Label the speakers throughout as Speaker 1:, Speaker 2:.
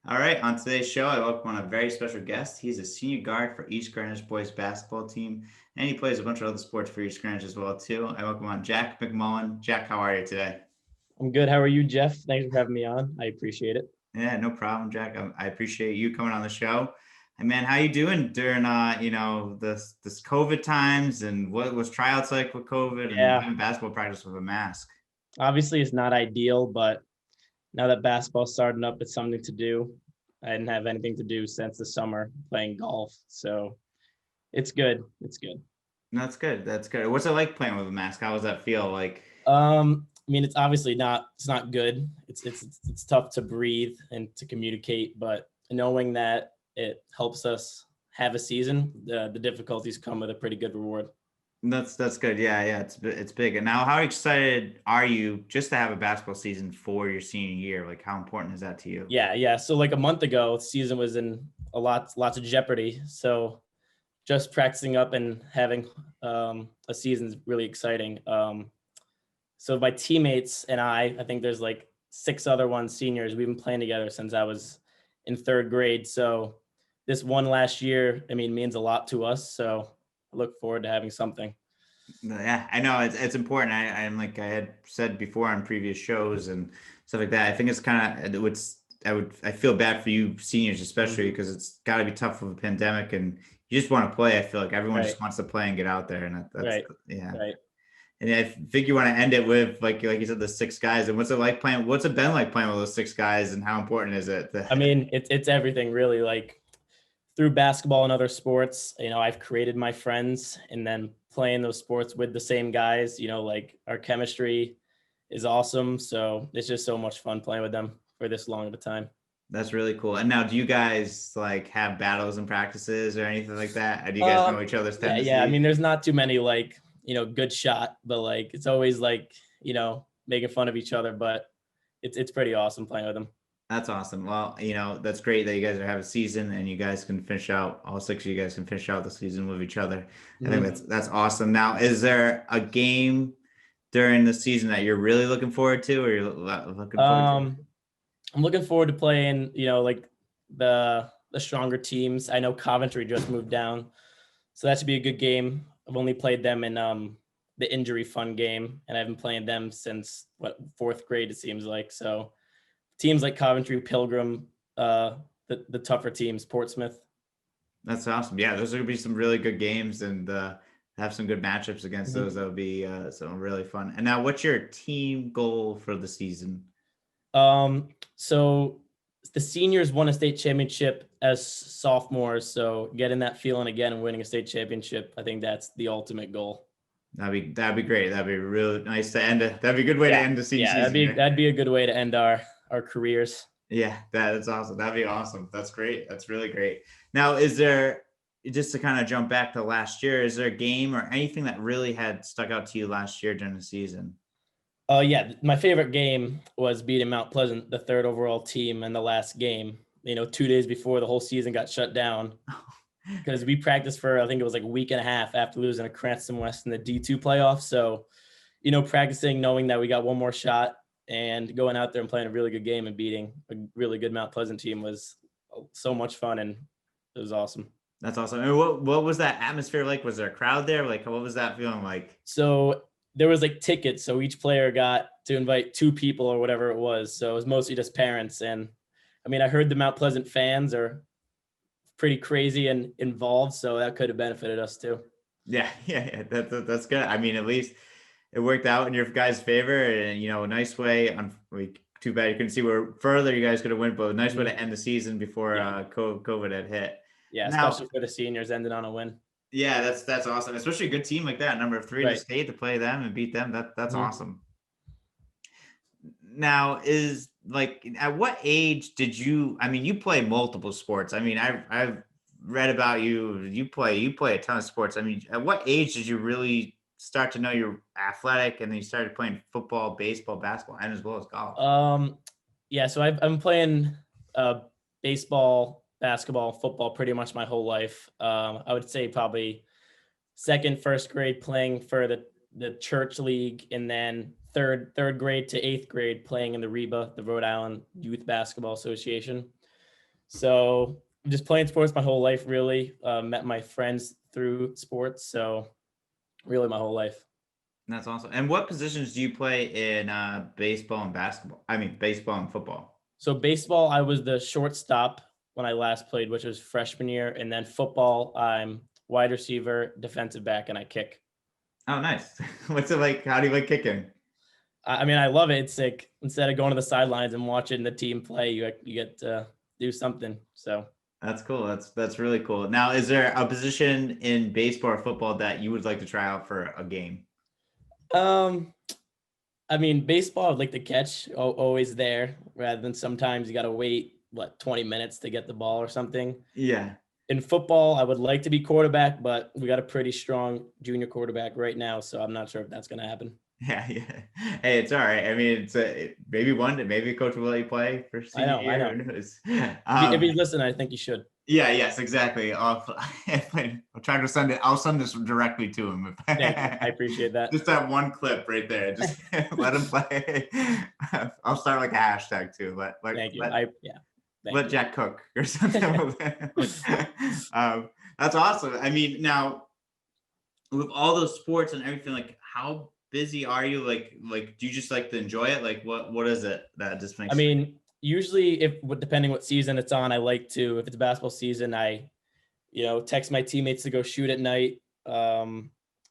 Speaker 1: All right, on today's show, I welcome on a very special guest. He's a senior guard for East Greenwich Boys Basketball team, and he plays a bunch of other sports for East Greenwich as well too. I welcome on Jack McMullen. Jack, how are you today?
Speaker 2: I'm good. How are you, Jeff? Thanks for having me on. I appreciate it.
Speaker 1: Yeah, no problem, Jack. I appreciate you coming on the show. And man, how you doing during this COVID times, and what was tryouts like with COVID and
Speaker 2: Yeah,
Speaker 1: having basketball practice with a mask?
Speaker 2: obviously it's not ideal, but now that basketball's starting up, it's something to do. I didn't have anything to do since the summer playing golf, so it's good. It's good.
Speaker 1: That's good. That's good. What's it like playing with a mask? How does that feel like?
Speaker 2: I mean, it's obviously not. It's not good. It's tough to breathe and to communicate, but knowing that it helps us have a season, the difficulties come with a pretty good reward.
Speaker 1: That's good. Yeah. It's big. And now, how excited are you just to have a basketball season for your senior year? Like, how important is that to you?
Speaker 2: Yeah. So like a month ago, the season was in lots of jeopardy. So just practicing up and having a season is really exciting. So my teammates and I think there's like six other ones seniors. We've been playing together since I was in third grade. So this one last year, I mean, means a lot to us. So I look forward to having something.
Speaker 1: Yeah, I know it's important. I'm like I had said before on previous shows and stuff like that. I think it's kind of I feel bad for you seniors, especially
Speaker 2: Mhm.
Speaker 1: because it's got to be tough with a pandemic and you just want to play. I feel like everyone
Speaker 2: Right,
Speaker 1: just wants to play and get out there, and that's
Speaker 2: right,
Speaker 1: yeah.
Speaker 2: right.
Speaker 1: And I think you want to end it with like you said, the six guys. And what's it like playing? What's it been like playing with those six guys? And how important is it?
Speaker 2: I mean, it's everything really. Like through basketball and other sports, I've created my friends, and then playing those sports with the same guys, like our chemistry is awesome. So it's just so much fun playing with them for this long of a time.
Speaker 1: That's really cool. And now, do you guys like have battles and practices or anything like that? Do you guys know
Speaker 2: Um,
Speaker 1: each other's
Speaker 2: yeah. I mean,
Speaker 1: tendencies?
Speaker 2: there's not too many like, good shot, but like it's always like, making fun of each other, but it's pretty awesome playing with them.
Speaker 1: That's awesome. Well, that's great that you guys are having a season and you guys can finish out all six of you guys can finish out the season with each other. I think
Speaker 2: Mhm.
Speaker 1: that's awesome. Now, is there a game during the season that you're really looking forward to or you're looking forward to?
Speaker 2: Um, I'm looking forward to playing, like the stronger teams. I know Coventry just moved down, so that should be a good game. I've only played them in the injury fun game, and I've been playing them since fourth grade it seems like. So teams like Coventry, Pilgrim, the tougher teams, Portsmouth.
Speaker 1: That's awesome. Yeah, those are gonna be some really good games and have some good matchups against those.
Speaker 2: Mhm.
Speaker 1: That'll be some really fun. And now, what's your team goal for the season?
Speaker 2: So the seniors won a state championship as sophomores, so getting that feeling again and winning a state championship, I think that's the ultimate goal.
Speaker 1: That'd be great. That'd be really nice to end. That'd be a good way to
Speaker 2: Yeah.
Speaker 1: end the senior
Speaker 2: Yeah, that'd
Speaker 1: season
Speaker 2: be
Speaker 1: here.
Speaker 2: that'd be a good way to end our careers.
Speaker 1: Yeah, that's awesome. That'd be awesome. That's great. That's really great. Now, is there just to kind of jump back to last year? Is there a game or anything that really had stuck out to you last year during the season?
Speaker 2: Yeah, my favorite game was beating Mount Pleasant, the third overall team in the last game. 2 days before the whole season got shut down because we practiced for I think it was like a week and a half after losing to Cranston West in the D2 playoffs. So, practicing, knowing that we got one more shot and going out there and playing a really good game and beating a really good Mount Pleasant team was so much fun and it was awesome.
Speaker 1: That's awesome. And what was that atmosphere like? Was there a crowd there? Like, what was that feeling like?
Speaker 2: So there was like tickets, so each player got to invite two people or whatever it was. So it was mostly just parents. And I mean, I heard the Mount Pleasant fans are pretty crazy and involved, so that could have benefited us too.
Speaker 1: Yeah. That's good. I mean, at least it worked out in your guys' favor, and a nice way. Too bad you couldn't see where further you guys could have went, but a nice way
Speaker 2: Mhm.
Speaker 1: to end the season before
Speaker 2: Yeah,
Speaker 1: COVID had hit.
Speaker 2: yeah,
Speaker 1: Now,
Speaker 2: especially for the seniors ended on a win.
Speaker 1: yeah, that's awesome, especially a good team like that, number three in the
Speaker 2: Right.
Speaker 1: state to play them and beat them. That's
Speaker 2: Mhm.
Speaker 1: awesome. Now, is like at what age did you? I mean, you play multiple sports. I mean, I've read about you. You play a ton of sports. I mean, at what age did you really start to know you're athletic, and then you started playing football, baseball, basketball, and as well as golf?
Speaker 2: Um, yeah, so I'm playing uh, baseball, basketball, football pretty much my whole life. I would say probably second, first grade playing for the church league, and then third grade to eighth grade playing in the REBA, the Rhode Island Youth Basketball Association. So just playing sports my whole life, really. Met my friends through sports. So really my whole life.
Speaker 1: That's awesome. And what positions do you play in baseball and basketball? I mean, baseball and football.
Speaker 2: So baseball, I was the shortstop when I last played, which was freshman year. And then football, I'm wide receiver, defensive back, and I kick.
Speaker 1: Oh, nice. What's it like? How do you like kicking?
Speaker 2: I mean, I love it. It's like instead of going to the sidelines and watching the team play, you get to do something. So
Speaker 1: That's cool. That's really cool. Now, is there a position in baseball or football that you would like to try out for a game?
Speaker 2: um I mean, baseball, I'd like to catch, always there, rather than sometimes you got to wait, 20 minutes to get the ball or something.
Speaker 1: Yeah.
Speaker 2: In football, I would like to be quarterback, but we got a pretty strong junior quarterback right now, so I'm not sure if that's going to happen.
Speaker 1: Yeah, yeah. Hey, it's all right. I mean, maybe one day, maybe coach will let you play for
Speaker 2: I
Speaker 1: senior
Speaker 2: know, I
Speaker 1: year.
Speaker 2: know.
Speaker 1: Who knows?
Speaker 2: If he's listening, I think you should.
Speaker 1: Yeah, yes, exactly. I'll try to send it. I'll send this directly to him.
Speaker 2: Thank you. I appreciate that.
Speaker 1: Just that one clip right there. Just let him play. I'll start like a hashtag too.
Speaker 2: Thank you.
Speaker 1: Let Jack cook or something. That's awesome. I mean, now with all those sports and everything, like how busy are you? Like do you just like to enjoy it? Like what is it that just makes?
Speaker 2: I mean, usually depending what season it's on, I like to, if it's basketball season, I, text my teammates to go shoot at night.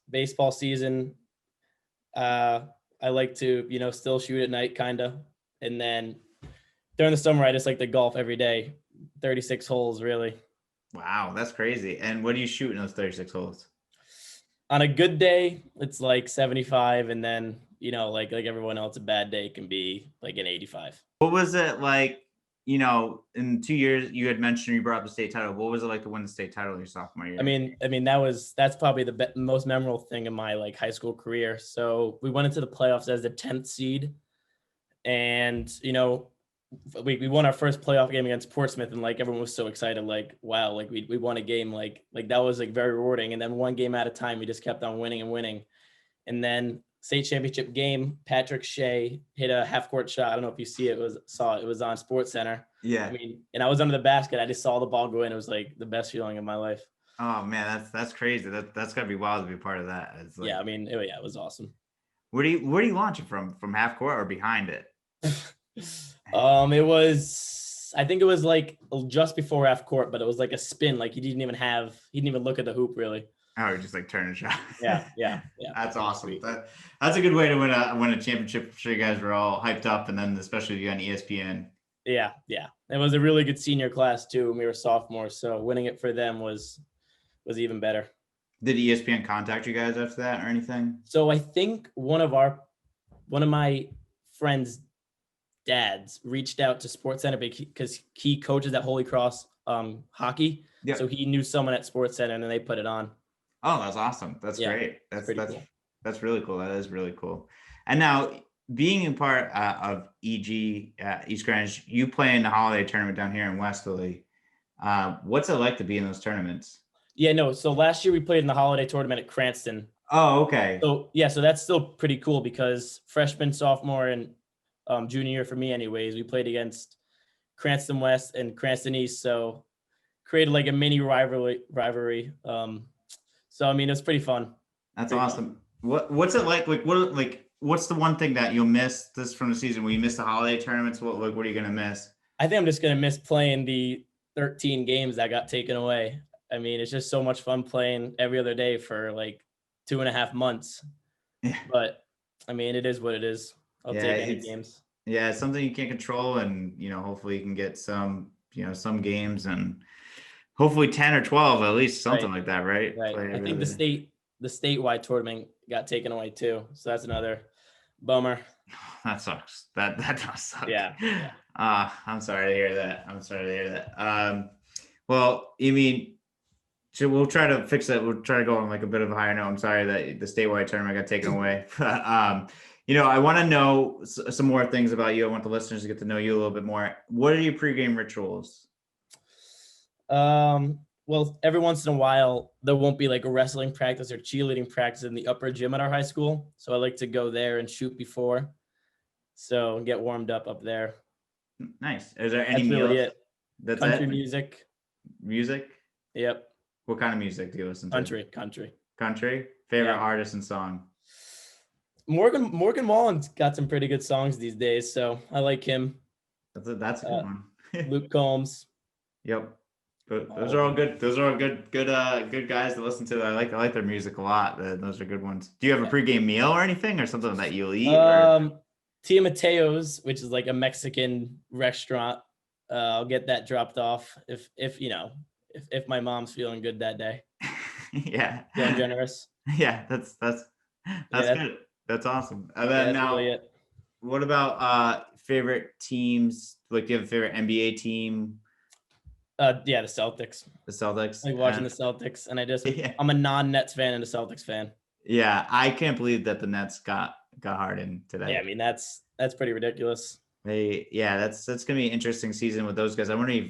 Speaker 2: Baseball season, I like to, still shoot at night kind of. And then during the summer, I just like to golf every day, 36 holes really.
Speaker 1: Wow, that's crazy. And what do you shoot in those 36 holes?
Speaker 2: On a good day, it's like 75. And then, like everyone else, a bad day can be like an 85.
Speaker 1: What was it like, in 2 years you had mentioned you brought up the state title. What was it like to win the state title your sophomore year?
Speaker 2: I mean, that's probably the most memorable thing in my like high school career. So we went into the playoffs as the 10th seed, and we won our first playoff game against Portsmouth, and like everyone was so excited, like wow, like we won a game, like that was like very rewarding. And then one game at a time, we just kept on winning and winning, and then state championship game, Patrick Shea hit a half court shot. I don't know if you it was on Sports Center.
Speaker 1: Yeah.
Speaker 2: I mean, and I was under the basket. I just saw the ball go in. It was like the best feeling of my life.
Speaker 1: Oh man, that's crazy. That's gotta be wild to be part of that. It's like,
Speaker 2: Yeah, I mean, it was awesome.
Speaker 1: Where do you launch it from? From half court or behind it?
Speaker 2: I think it was like just before half court, but it was like a spin. Like he didn't even look at the hoop really.
Speaker 1: Oh, just like turn a shot.
Speaker 2: Yeah.
Speaker 1: That's awesome. That's a good way to win a championship. I'm sure you guys were all hyped up, and then especially you on ESPN.
Speaker 2: Yeah. It was a really good senior class too, and we were sophomores, so winning it for them was even better.
Speaker 1: Did ESPN contact you guys after that or anything?
Speaker 2: So I think one of my friends' dads reached out to Sports Center because he coaches at Holy Cross hockey. Yep. So he knew someone at Sports Center, and then they put it on.
Speaker 1: Oh, that's awesome. That's great. That's
Speaker 2: cool.
Speaker 1: That's really cool. That is really cool. And now being in part of EG East Greenwich, you play in the holiday tournament down here in Westerly. What's it like to be in those tournaments?
Speaker 2: Yeah, no. So last year we played in the holiday tournament at Cranston.
Speaker 1: Oh, okay.
Speaker 2: So yeah, so that's still pretty cool because freshman, sophomore, and junior year for me, anyways, we played against Cranston West and Cranston East. So created like a mini rivalry. So I mean, it's pretty fun.
Speaker 1: That's awesome. What's it like? What's the one thing that you'll miss this from the season? Will you miss the holiday tournaments? What are you gonna miss?
Speaker 2: I think I'm just gonna miss playing the 13 games that got taken away. I mean, it's just so much fun playing every other day for like 2.5 months. Yeah. But I mean, it is what it is. I'll take any games.
Speaker 1: Yeah, it's something you can't control, and hopefully you can get some games, and hopefully 10 or 12 at least, something like that, right?
Speaker 2: Right. I think the statewide tournament got taken away too, so that's another bummer.
Speaker 1: That sucks. That does suck.
Speaker 2: Yeah.
Speaker 1: I'm sorry to hear that. Well, you mean, so we'll try to fix that. We'll try to go on like a bit of a higher note. I'm sorry that the statewide tournament got taken away. I want to know some more things about you. I want the listeners to get to know you a little bit more. What are your pregame rituals?
Speaker 2: Well, every once in a while, there won't be like a wrestling practice or cheerleading practice in the upper gym at our high school. So I like to go there and shoot before. So get warmed up there.
Speaker 1: Nice. Is there any meals?
Speaker 2: Really it.
Speaker 1: That's
Speaker 2: Country
Speaker 1: it?
Speaker 2: music.
Speaker 1: Music?
Speaker 2: Yep.
Speaker 1: What kind of music do you listen to?
Speaker 2: Country.
Speaker 1: Country? Favorite
Speaker 2: Yeah.
Speaker 1: artist and song?
Speaker 2: Morgan Wallen's got some pretty good songs these days, so I like him.
Speaker 1: That's a good one.
Speaker 2: Luke Combs.
Speaker 1: Yep. But those
Speaker 2: All
Speaker 1: are
Speaker 2: of
Speaker 1: all
Speaker 2: them.
Speaker 1: good. Those are all good guys to listen to. I like their music a lot. Those are good ones. Do you have a
Speaker 2: Yeah.
Speaker 1: pregame meal or anything, or something that you'll eat? Or
Speaker 2: Tia Mateo's, which is like a Mexican restaurant. I'll get that dropped off if my mom's feeling good that day.
Speaker 1: yeah,
Speaker 2: Feeling generous.
Speaker 1: yeah. That's
Speaker 2: Yeah,
Speaker 1: good. That's awesome. And
Speaker 2: yeah,
Speaker 1: then
Speaker 2: that's really
Speaker 1: now,
Speaker 2: it.
Speaker 1: what about favorite teams? Like, do you have a favorite NBA team?
Speaker 2: Yeah, the Celtics.
Speaker 1: The Celtics.
Speaker 2: I like watching the Celtics, and
Speaker 1: Yeah,
Speaker 2: I'm a non-Nets fan and a Celtics fan.
Speaker 1: yeah. I can't believe that the Nets got Harden
Speaker 2: Yeah,
Speaker 1: today.
Speaker 2: I mean that's pretty ridiculous.
Speaker 1: That's gonna be an interesting season with those guys. I wonder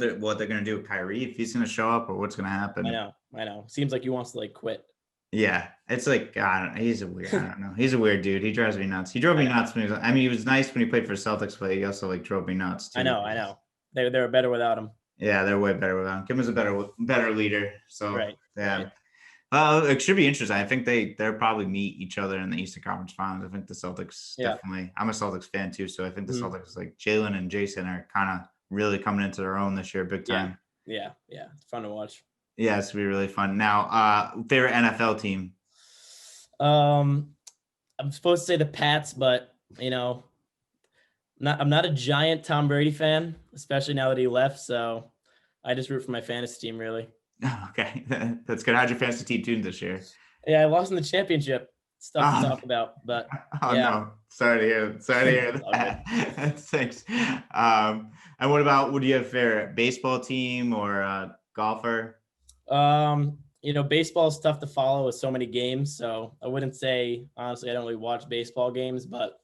Speaker 1: if what they're gonna do with Kyrie, if he's gonna show up or what's gonna
Speaker 2: I
Speaker 1: happen.
Speaker 2: know. Seems like he wants to like quit.
Speaker 1: Yeah, it's like I don't know. I don't know. He's a weird dude. He drives me nuts. He drove me nuts when he was. I mean, he was nice when he played for Celtics, but he also like drove me nuts
Speaker 2: I
Speaker 1: too.
Speaker 2: know. They were better without him.
Speaker 1: Yeah, they're way better without him. Kim is a better leader. So
Speaker 2: Right.
Speaker 1: yeah.
Speaker 2: Right.
Speaker 1: It should be interesting. I think they'll probably meet each other in the Eastern Conference Finals. I think the Celtics
Speaker 2: Yeah.
Speaker 1: definitely. I'm a Celtics fan too, so I think the
Speaker 2: Mhm.
Speaker 1: Celtics, like Jalen and Jason, are kind of really coming into their own this year, big time.
Speaker 2: Yeah. It's fun to watch.
Speaker 1: Yeah, it's gonna be really fun. Now, favorite NFL team?
Speaker 2: I'm supposed to say the Pats, but I'm not a giant Tom Brady fan, especially now that he left. So I just root for my fantasy team, really.
Speaker 1: Okay, that's good. How'd your fantasy team do this year?
Speaker 2: Yeah, I lost in the championship. It's tough to talk about, but
Speaker 1: Oh
Speaker 2: yeah.
Speaker 1: no, sorry to hear
Speaker 2: All
Speaker 1: that. That stinks. And what do you have favorite baseball team or golfer?
Speaker 2: Baseball is tough to follow with so many games. So I wouldn't say, honestly, I don't really watch baseball games, but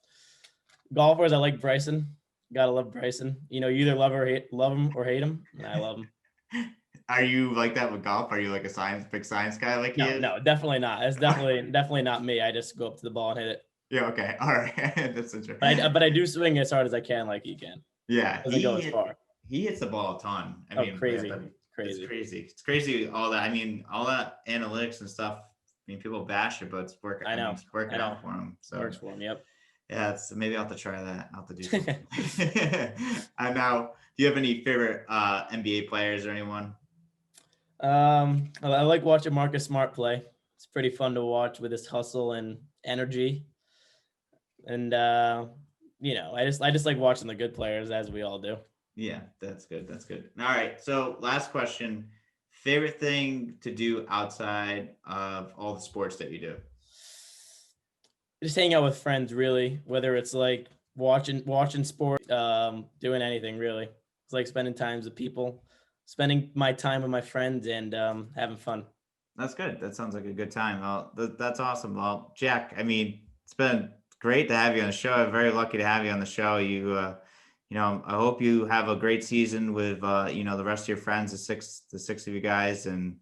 Speaker 2: golfers, I like Bryson. Gotta love Bryson. You either love him or hate him, and I love him.
Speaker 1: Are you like that with golf? Are you like a big science guy like he is?
Speaker 2: No, definitely not. It's definitely not me. I just go up to the ball and hit it.
Speaker 1: Yeah. Okay. All right. That's interesting.
Speaker 2: But I do swing as hard as I can, like he can.
Speaker 1: Yeah.
Speaker 2: Doesn't go as far.
Speaker 1: He hits the ball a ton. I mean,
Speaker 2: Crazy.
Speaker 1: It's crazy. It's crazy. All that. I mean, all that analytics and stuff. I mean, people bash it, but it's working.
Speaker 2: I know.
Speaker 1: It's working out for him. So
Speaker 2: works for him. Yep.
Speaker 1: Yeah. Maybe I'll have to try that. I'll have to do something. And now, do you have any favorite NBA players or anyone?
Speaker 2: I like watching Marcus Smart play. It's pretty fun to watch with his hustle and energy. And I just like watching the good players, as we all do.
Speaker 1: Yeah, that's good. All right. So last question. Favorite thing to do outside of all the sports that you do?
Speaker 2: Just hang out with friends, really. Whether it's like watching sport, doing anything really. It's like spending time with people, spending my time with my friends, and having fun.
Speaker 1: That's good. That sounds like a good time. Well, that's awesome. Well, Jack, I mean, it's been great to have you on the show. I'm very lucky to have you on the show. I hope you have a great season with, the rest of your friends, the six of you guys, and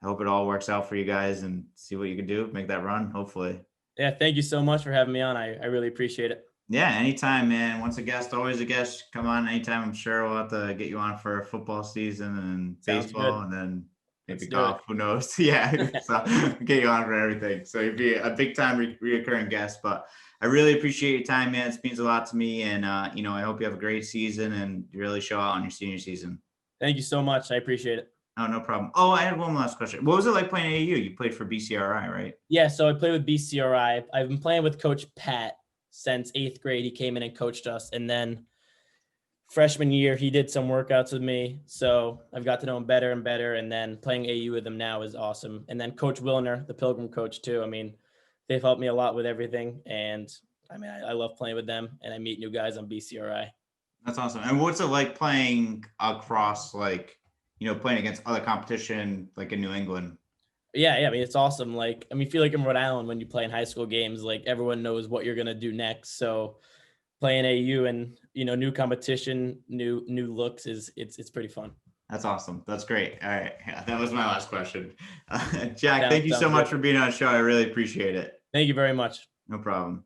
Speaker 1: I hope it all works out for you guys and see what you can do, make that run, hopefully.
Speaker 2: Yeah, thank you so much for having me on. I really appreciate it.
Speaker 1: Yeah, anytime, man. Once a guest, always a guest. Come on anytime. I'm sure we'll have to get you on for football season and baseball and then maybe golf. Who knows? Yeah. So get you on for everything. So you'd be a big time reoccurring guest. But I really appreciate your time, man. It means a lot to me. And I hope you have a great season and you really show out on your senior season.
Speaker 2: Thank you so much. I appreciate it.
Speaker 1: Oh, no problem. Oh, I had one last question. What was it like playing AAU? You played for BCRI, right?
Speaker 2: Yeah, so I played with BCRI. I've been playing with Coach Pat since 8th grade. He came in and coached us. And then freshman year, he did some workouts with me. So I've got to know him better and better. And then playing AAU with him now is awesome. And then Coach Wilner, the Pilgrim coach too. I mean, they've helped me a lot with everything. And I mean, I love playing with them and I meet new guys on BCRI.
Speaker 1: That's awesome. And what's it like playing across, playing against other competition, like in New England?
Speaker 2: Yeah. I mean, it's awesome. Feel like in Rhode Island, when you play in high school games, like everyone knows what you're going to do next. So playing AU and, new competition, new looks it's pretty fun.
Speaker 1: That's awesome. That's great. All right. Yeah, that was my last question. Jack, thank you so much for being on the show. I really appreciate it.
Speaker 2: Thank you very much.
Speaker 1: No problem.